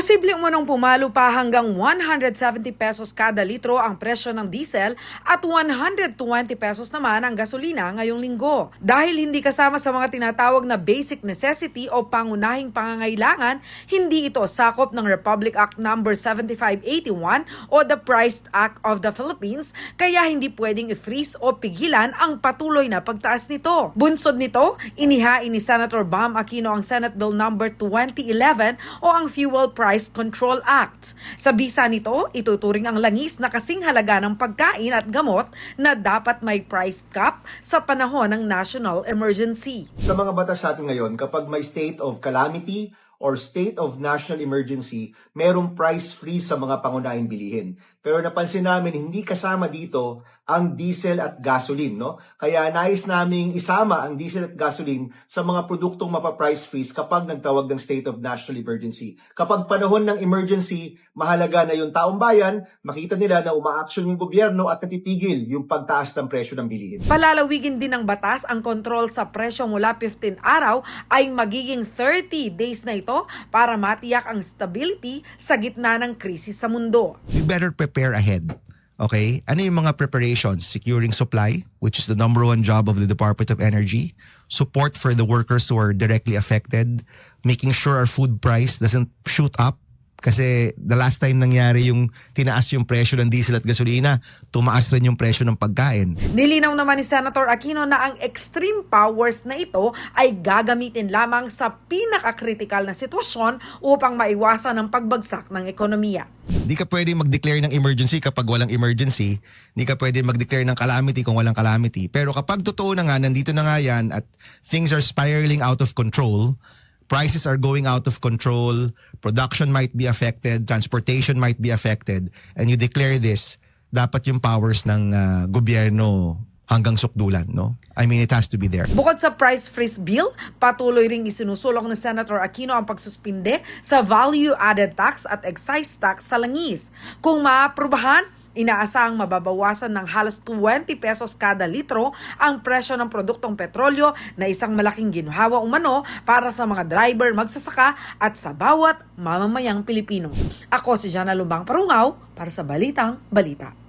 Posibleng umunong pumalo pa hanggang 170 pesos kada litro ang presyo ng diesel at 120 pesos naman ang gasolina ngayong linggo. Dahil hindi kasama sa mga tinatawag na basic necessity o pangunahing pangangailangan, hindi ito sakop ng Republic Act No. 7581 o the Price Act of the Philippines, kaya hindi pwedeng i-freeze o pigilan ang patuloy na pagtaas nito. Bunsod nito, inihain ni Senator Bam Aquino ang Senate Bill No. 2011 o ang Fuel Price Control Act. Sa bisa nito, ituturing ang langis na kasing halaga ng pagkain at gamot na dapat may price cap sa panahon ng national emergency. Sa mga batas natin ngayon, kapag may state of calamity or state of national emergency, merong price freeze sa mga pangunahing bilihin. Pero napansin namin, hindi kasama dito ang diesel at gasoline, no? Kaya nais naming isama ang diesel at gasoline sa mga produktong mapa-price freeze kapag nagtawag ng state of national emergency. Kapag panahon ng emergency, mahalaga na yung taong bayan, makita nila na uma-action yung gobyerno at natitigil yung pagtaas ng presyo ng bilihin. Palalawigin din ng batas ang kontrol sa presyo mula 15 araw ay magiging 30 days na ito para matiyak ang stability sa gitna ng krisis sa mundo. You better prepare ahead. Okay? Ano yung mga preparations? Securing supply, which is the number one job of the Department of Energy. Support for the workers who are directly affected. Making sure our food price doesn't shoot up. Kasi the last time nangyari yung tinaas yung presyo ng diesel at gasolina, tumaas rin yung presyo ng pagkain. Nilinaw naman ni Senator Aquino na ang extreme powers na ito ay gagamitin lamang sa pinaka-critical na sitwasyon upang maiwasan ang pagbagsak ng ekonomiya. Hindi ka pwede mag-declare ng emergency kapag walang emergency. Hindi ka pwede mag-declare ng calamity kung walang calamity. Pero kapag totoo na nga, nandito na nga yan at things are spiraling out of control, prices are going out of control, production might be affected, transportation might be affected, and you declare this, dapat yung powers ng gobyerno hanggang sukdulan, no? I mean, it has to be there. Bukod sa price freeze bill, patuloy ring isinusulong ni Senator Aquino ang pagsuspinde sa value-added tax at excise tax sa langis. Kung maaprubahan, inaasahang mababawasan ng halos 20 pesos kada litro ang presyo ng produktong petrolyo na isang malaking ginhawa umano para sa mga driver, magsasaka at sa bawat mamamayang Pilipino. Ako si Jana Lumbang Parungaw para sa Balitang Balita.